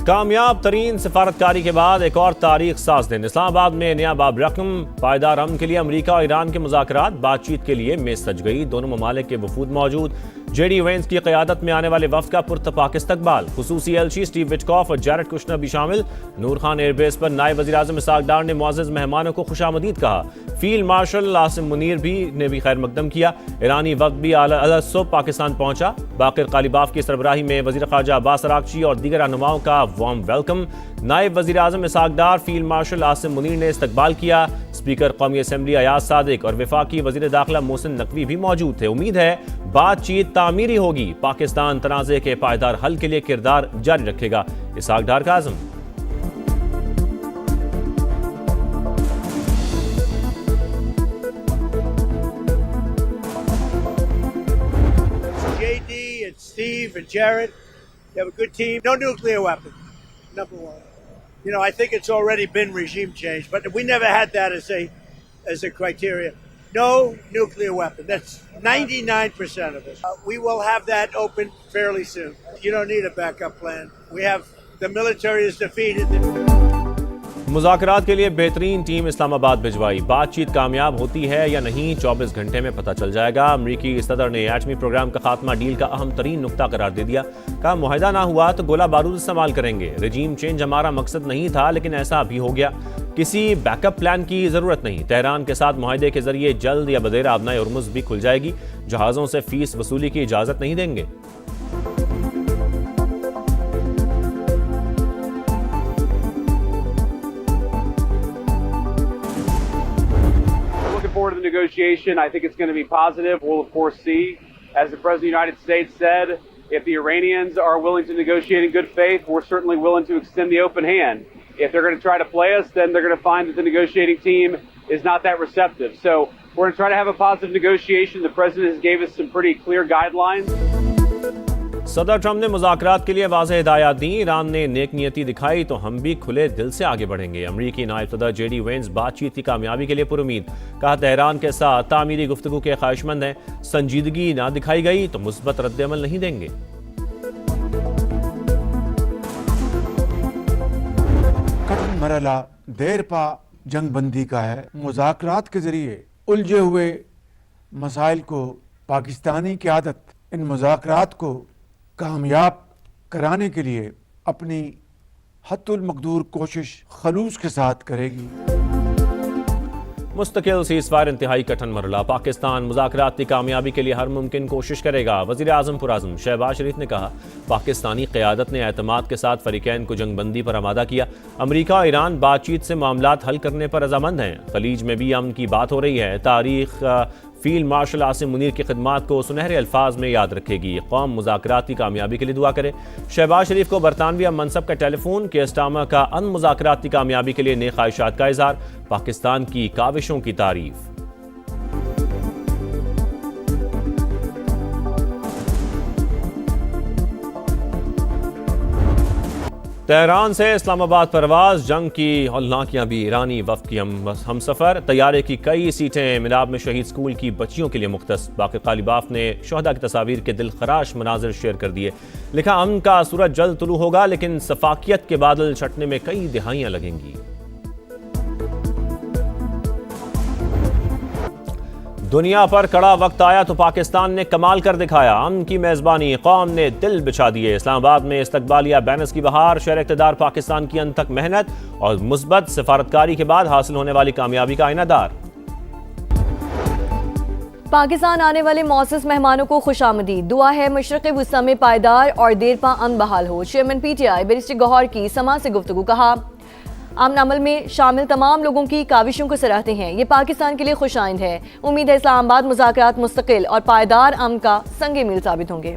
کامیاب ترین سفارتکاری کے بعد ایک اور تاریخ ساز دن، اسلام آباد میں نیا باب رقم، پائیدار امن کے لیے امریکہ اور ایران کے مذاکرات، بات چیت کے لیے میز سج گئی، دونوں ممالک کے وفود موجود، جے ڈی وینس کی قیادت میں آنے والے وفد کا پرتپاک استقبال، خصوصی ایلچی سٹیو وٹکاف اور جیرڈ کشنر بھی شامل، نور خان ایئر بیس پر نائب وزیر اعظم اسحاق ڈار نے معزز مہمانوں کو خوش آمدید کہا، فیلڈ مارشل عاصم منیر نے بھی خیر مقدم کیا، ایرانی وفد بھی صبح پاکستان پہنچا، باقر قالیباف کی سربراہی میں وزیر خارجہ عباس اراغچی اور دیگر رہنماؤں کا وارم ویلکم، نائب وزیر اعظم اسحاق ڈار، فیلڈ مارشل عاصم منیر نے استقبال کیا، اسپیکر قومی اسمبلی ایاز صادق اور وفاقی وزیر داخلہ محسن نقوی بھی موجود تھے۔ امید ہے بات چیت تعمیری ہوگی، پاکستان تنازع کے پائیدار حل کے لیے کردار جاری رکھے گا، اسحاق ڈار کا عزم۔ Steve and Jared, they have a good team. No nuclear weapon, number one. You know, I think it's already been regime change, but we never had that as a criteria. No nuclear weapon. That's 99% of it. We will have that open fairly soon. You don't need a backup plan. The military is defeated. مذاکرات کے لیے بہترین team اسلام آباد بھجوائی، بات چیت کامیاب ہوتی ہے یا نہیں 24 گھنٹے میں پتہ چل جائے گا، امریکی صدر نے ایٹمی پروگرام کا خاتمہ ڈیل کا اہم ترین نقطہ قرار دے دیا، کہا معاہدہ نہ ہوا تو گولہ بارود استعمال کریں گے، رجیم چینج ہمارا مقصد نہیں تھا لیکن ایسا بھی ہو گیا، کسی بیک اپ پلان کی ضرورت نہیں، تہران کے ساتھ معاہدے کے ذریعے جلد یا بدیر آبنائے ہرمز بھی کھل جائے گی، جہازوں سے فیس وصولی کی اجازت نہیں دیں گے۔ Forward to the negotiation. I think it's going to be positive. We'll of course see. As the President of the United States said, if the Iranians are willing to negotiate in good faith, we're certainly willing to extend the open hand. If they're going to try to play us, then they're going to find that the negotiating team is not that receptive. So we're going to try to have a positive negotiation. The President has gave us some pretty clear guidelines. صدر Trump نے مذاکرات کے لیے واضح ہدایات دیں، ایران نے نیک نیتی دکھائی تو ہم بھی کھلے دل سے آگے بڑھیں گے، امریکی نائب صدر جے ڈی وینس بات چیت کی کامیابی کے لیے پر امید، کہا تہران کے ساتھ تعمیری گفتگو کے خواہشمند ہیں، سنجیدگی نہ دکھائی گئی تو مثبت رد عمل نہیں دیں گے۔ کٹن مرحلہ دیر پا جنگ بندی کا ہے، مذاکرات کے ذریعے الجھے ہوئے مسائل کو پاکستانی قیادت ان مذاکرات کو کامیاب کرانے کے لیے اپنی حد المقدور کوشش خلوص کے ساتھ کرے گی۔ مستقل سیز فائر انتہائی کٹھن مرحلہ، پاکستان مذاکرات کی کامیابی کے لیے ہر ممکن کوشش کرے گا، وزیر اعظم پرعزم شہباز شریف نے کہا، پاکستانی قیادت نے اعتماد کے ساتھ فریقین کو جنگ بندی پر آمادہ کیا، امریکہ اور ایران بات چیت سے معاملات حل کرنے پر رضامند ہیں، خلیج میں بھی امن کی بات ہو رہی ہے، تاریخ فیلڈ مارشل عاصم منیر کی خدمات کو سنہرے الفاظ میں یاد رکھے گی، قوم مذاکرات کی کامیابی کے لیے دعا کرے، شہباز شریف کو برطانوی منصب کا ٹیلی فون، کیئر سٹارمر کا ان مذاکرات کی کامیابی کے لیے نیک خواہشات کا اظہار، پاکستان کی کاوشوں کی تعریف۔ تہران سے اسلام آباد پرواز، جنگ کی ہولناکیاں بھی ایرانی وفد کی ہم سفر، طیارے کی کئی سیٹیں میلاب میں شہید سکول کی بچیوں کے لیے مختص، باقر قالیباف نے شہداء کی تصاویر کے دل خراش مناظر شیئر کر دیے، لکھا امن کا سورج جلد طلوع ہوگا لیکن سفاکیت کے بادل چھٹنے میں کئی دہائیاں لگیں گی۔ دنیا پر کڑا وقت آیا تو پاکستان نے کمال کر دکھایا، امن کی میزبانی، قوم نے دل بچھا دیے، اسلام آباد میں استقبالیہ بینرز کی بہار، شہر اقتدار پاکستان کی انتھک محنت اور مثبت سفارتکاری کے بعد حاصل ہونے والی کامیابی کا آئینہ دار۔ پاکستان آنے والے معزز مہمانوں کو خوش آمدید، دعا ہے مشرق وسطی میں پائیدار اور دیر پا امن بحال ہو، chairman P T I barrister Gohar کی سما سے گفتگو، کہا امن عمل میں شامل تمام لوگوں کی کاوشوں کو سراہتے ہیں، یہ پاکستان کے لیے خوش آئند ہے، امید ہے اسلام آباد مذاکرات مستقل اور پائیدار امن کا سنگ میل ثابت ہوں گے۔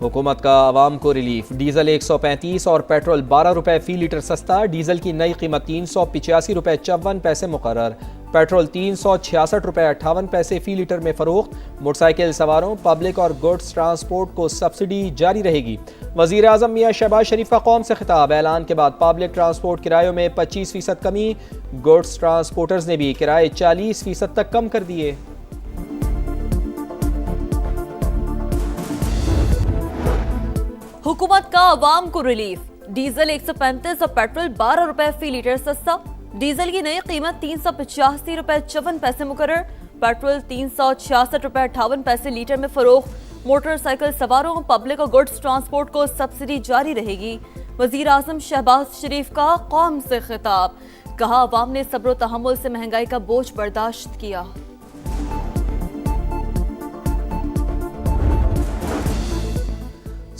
حکومت کا عوام کو ریلیف، ڈیزل 135 اور پیٹرول 12 روپے فی لیٹر سستا، ڈیزل کی نئی قیمت 385 روپے 54 پیسے مقرر، پیٹرول 366 روپے 58 پیسے فی لیٹر میں فروخت، موٹر سائیکل سواروں، پبلک اور گڈز ٹرانسپورٹ کو سبسڈی جاری رہے گی۔ وزیر اعظم میاں شہباز شریف کا قوم سے خطاب، اعلان کے بعد پبلک ٹرانسپورٹ کرایوں میں 25% کمی، گڈز ٹرانسپورٹرز نے بھی کرائے 40% تک کم کر دیے۔ عوام کو ریلیف، ڈیزل 135 اور پیٹرول 12 روپے فی لیٹر سستا، ڈیزل کی نئی قیمت 385 روپے 54 پیسے مقرر، پیٹرول 366 روپے 58 پیسے لیٹر میں فروخت، موٹر سائیکل سواروں، پبلک اور گڈز ٹرانسپورٹ کو سبسڈی جاری رہے گی۔ وزیر اعظم شہباز شریف کا قوم سے خطاب، کہا عوام نے صبر و تحمل سے مہنگائی کا بوجھ برداشت کیا۔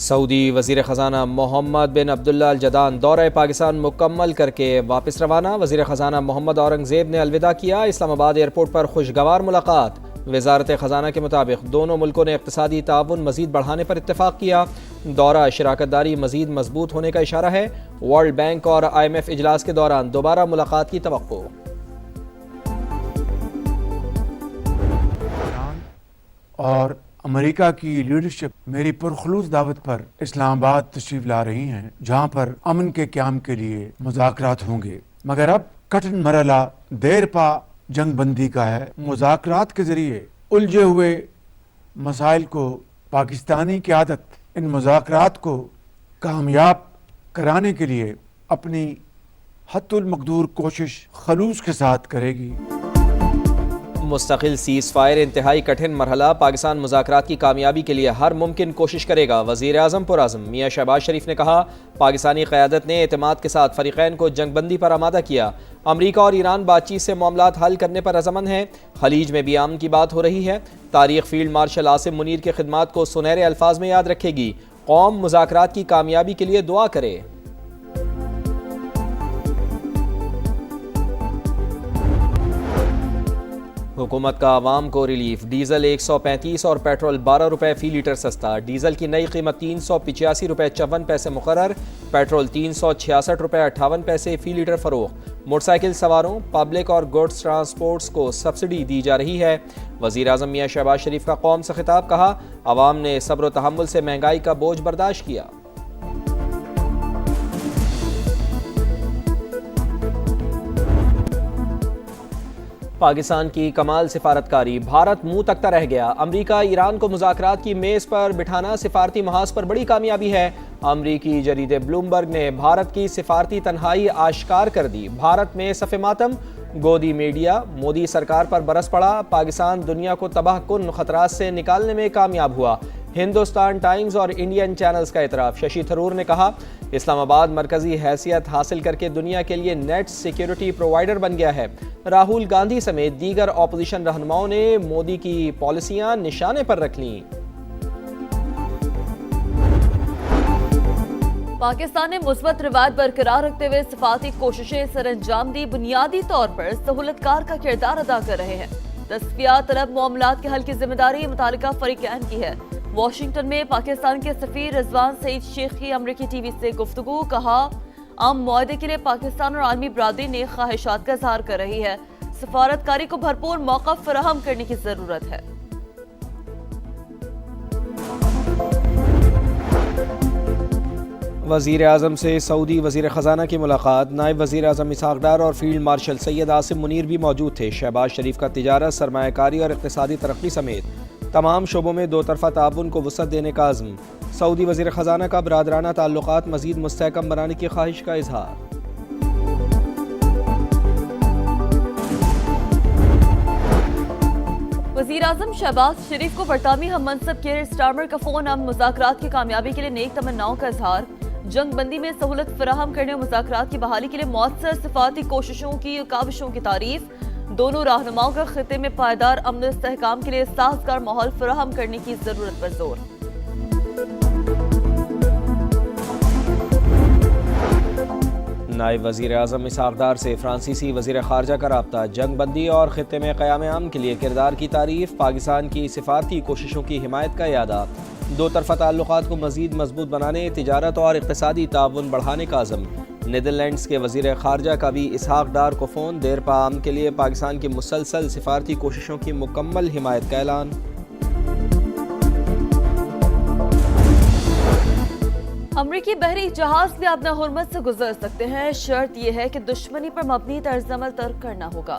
سعودی وزیر خزانہ محمد بن عبداللہ الجدان دورہ پاکستان مکمل کر کے واپس روانہ، وزیر خزانہ محمد اورنگزیب نے الوداع کیا، اسلام آباد ایئرپورٹ پر خوشگوار ملاقات، وزارت خزانہ کے مطابق دونوں ملکوں نے اقتصادی تعاون مزید بڑھانے پر اتفاق کیا، دورہ شراکت داری مزید مضبوط ہونے کا اشارہ ہے، ورلڈ بینک اور IMF اجلاس کے دوران دوبارہ ملاقات کی توقع۔ اور امریکہ کی لیڈرشپ میری پرخلوص دعوت پر اسلام آباد تشریف لا رہی ہیں، جہاں پر امن کے قیام کے لیے مذاکرات ہوں گے، مگر اب کٹن مرحلہ دیر پا جنگ بندی کا ہے۔ مذاکرات کے ذریعے الجھے ہوئے مسائل کو پاکستانی قیادت ان مذاکرات کو کامیاب کرانے کے لیے اپنی حد المقدور کوشش خلوص کے ساتھ کرے گی۔ مستقل سیز فائر انتہائی کٹھن مرحلہ، پاکستان مذاکرات کی کامیابی کے لیے ہر ممکن کوشش کرے گا، وزیر اعظم پرعزم میاں شہباز شریف نے کہا، پاکستانی قیادت نے اعتماد کے ساتھ فریقین کو جنگ بندی پر آمادہ کیا، امریکہ اور ایران بات چیت سے معاملات حل کرنے پر رضامند ہیں، خلیج میں بھی امن کی بات ہو رہی ہے، تاریخ فیلڈ مارشل عاصم منیر کی خدمات کو سنہرے الفاظ میں یاد رکھے گی، قوم مذاکرات کی کامیابی کے لیے دعا کرے۔ حکومت کا عوام کو ریلیف، ڈیزل 135 اور پیٹرول 12 روپے فی لیٹر سستا، ڈیزل کی نئی قیمت 385 روپے 54 پیسے مقرر، پیٹرول 366 روپے 58 پیسے فی لیٹر فروخت، موٹر سائیکل سواروں، پبلک اور گڈز ٹرانسپورٹس کو سبسڈی دی جا رہی ہے۔ وزیر اعظم میاں شہباز شریف کا قوم سے خطاب، کہا عوام نے صبر و تحمل سے مہنگائی کا بوجھ برداشت کیا۔ پاکستان کی کمال سفارتکاری، بھارت منہ تکتا رہ گیا، امریکہ ایران کو مذاکرات کی میز پر بٹھانا سفارتی محاذ پر بڑی کامیابی ہے، امریکی جریدے بلومبرگ نے بھارت کی سفارتی تنہائی آشکار کر دی، بھارت میں صف ماتم، گودی میڈیا، مودی سرکار پر برس پڑا، پاکستان دنیا کو تباہ کن خطرات سے نکالنے میں کامیاب ہوا، ہندوستان ٹائمز اور انڈین چینلز کا اعتراف، ششی تھرور نے کہا اسلام آباد مرکزی حیثیت حاصل کر کے دنیا کے لیے نیٹ سیکیورٹی پرووائیڈر بن گیا ہے، راہل گاندھی سمیت دیگر اپوزیشن رہنماؤں نے مودی کی پالیسیاں نشانے پر رکھ لیں۔ پاکستان نے مثبت روایت برقرار رکھتے ہوئے سفارتی کوششیں سر انجام دی، بنیادی طور پر سہولت کار کا کردار ادا کر رہے ہیں، تصفیہ طلب معاملات کے حل کی ذمہ داری متعلقہ فریقین کی ہے۔ واشنگٹن میں پاکستان کے سفیر رضوان سعید شیخ کی امریکی ٹی وی سے گفتگو، کہا عام معاہدے کے لیے پاکستان اور عالمی برادری نے خواہشات کا اظہار کر رہی ہے، سفارتکاری کو بھرپور موقع فراہم کرنے کی ضرورت ہے۔ وزیر اعظم سے سعودی وزیر خزانہ کی ملاقات، نائب وزیر اعظم اسحاق ڈار اور فیلڈ مارشل سید عاصم منیر بھی موجود تھے، شہباز شریف کا تجارت، سرمایہ کاری اور اقتصادی ترقی سمیت تمام شعبوں میں دو طرفہ تعاون کو وسعت دینے کا عزم، سعودی وزیر خزانہ کا برادرانہ تعلقات مزید مستحکم بنانے کی خواہش کا اظہار۔ وزیر اعظم شہباز شریف کو برطانوی ہم منصب کیئر سٹارمر کا فون، اب مذاکرات کی کامیابی کے لیے نیک تمناؤں کا اظہار، جنگ بندی میں سہولت فراہم کرنے اور مذاکرات کی بحالی کے لیے مؤثر سفارتی کوششوں کی کاوشوں کی تعریف، دونوں رہنماؤں کا خطے میں پائیدار امن و استحکام کے لیے سازگار ماحول فراہم کرنے کی ضرورت پر زور۔ نائب وزیر اعظم اسحاق ڈار سے فرانسیسی وزیر خارجہ کا رابطہ، جنگ بندی اور خطے میں قیام امن کے لیے کردار کی تعریف، پاکستان کی سفارتی کوششوں کی حمایت کا اعادہ، دو طرفہ تعلقات کو مزید مضبوط بنانے، تجارت اور اقتصادی تعاون بڑھانے کا عزم۔ نیدرلینڈز کے وزیر خارجہ کا بھی اسحاق ڈار کو فون، دیر پا امن کے لیے پاکستان کی مسلسل سفارتی کوششوں کی مکمل حمایت کا اعلان۔ امریکی بحری جہاز بھی اپنا حرمت سے گزر سکتے ہیں، شرط یہ ہے کہ دشمنی پر مبنی طرز عمل ترک کرنا ہوگا۔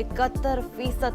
71%